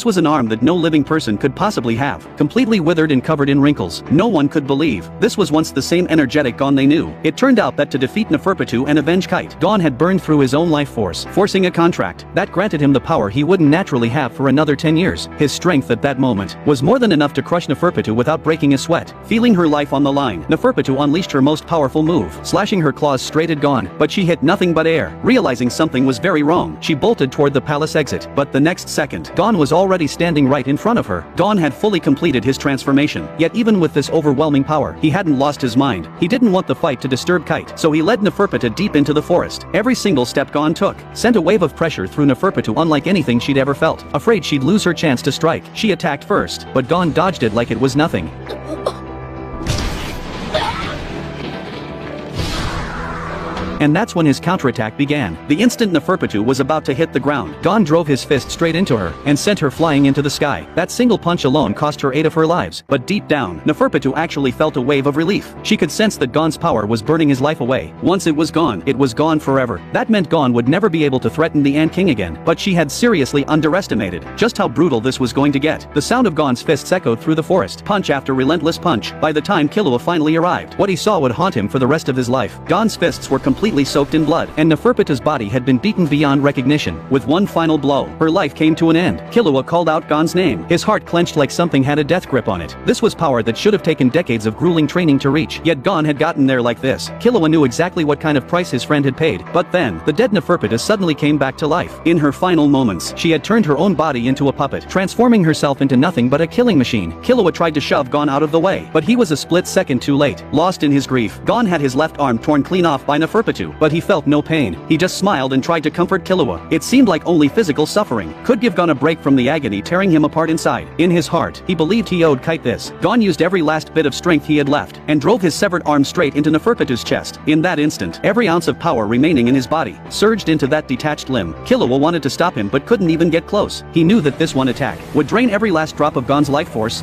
was an arm that no living person could possibly have, completely withered and covered in wrinkles. No one could believe this was once the same energetic Gon they knew. It turned out that to defeat Neferpitou and avenge Kite, Gon had burned through his own life force, forcing a contract that granted him the power he wouldn't naturally have for another 10 years. His strength at that moment was more than enough to crush Neferpitou without breaking a sweat. Feeling her life on the line, Neferpitou unleashed her most powerful move, slashing her claws straight at Gon, but she hit nothing but air. Realizing something was very wrong, she bolted toward the palace exit, but the next second, Gon was already standing right in front of her. Gon had fully completed his transformation, yet even with this overwhelming power, he hadn't lost his mind. He didn't want the fight to disturb Kite, so he led Neferpitou deep into the forest. Every single step Gon took sent a wave of pressure through Neferpitou unlike anything she'd ever felt. Afraid she'd lose her chance to strike, she attacked first, but Gon dodged it like it was nothing. And that's when his counterattack began. The instant Neferpitou was about to hit the ground, Gon drove his fist straight into her and sent her flying into the sky. That single punch alone cost her 8 of her lives, but deep down, Neferpitou actually felt a wave of relief. She could sense that Gon's power was burning his life away. Once it was gone forever. That meant Gon would never be able to threaten the Ant King again, but she had seriously underestimated just how brutal this was going to get. The sound of Gon's fists echoed through the forest, punch after relentless punch. By the time Killua finally arrived, what he saw would haunt him for the rest of his life. Gon's fists were completely soaked in blood, and Neferpitou's body had been beaten beyond recognition. With one final blow, her life came to an end. Killua called out Gon's name. His heart clenched like something had a death grip on it. This was power that should have taken decades of grueling training to reach, yet Gon had gotten there like this. Killua knew exactly what kind of price his friend had paid, but then, the dead Neferpitou suddenly came back to life. In her final moments, she had turned her own body into a puppet, transforming herself into nothing but a killing machine. Killua tried to shove Gon out of the way, but he was a split second too late. Lost in his grief, Gon had his left arm torn clean off by Neferpitou, but he felt no pain. He just smiled and tried to comfort Killua. It seemed like only physical suffering could give Gon a break from the agony tearing him apart inside. In his heart, he believed he owed Kite this. Gon used every last bit of strength he had left, and drove his severed arm straight into Neferpitou's chest. In that instant, every ounce of power remaining in his body surged into that detached limb. Killua wanted to stop him but couldn't even get close. He knew that this one attack would drain every last drop of Gon's life force.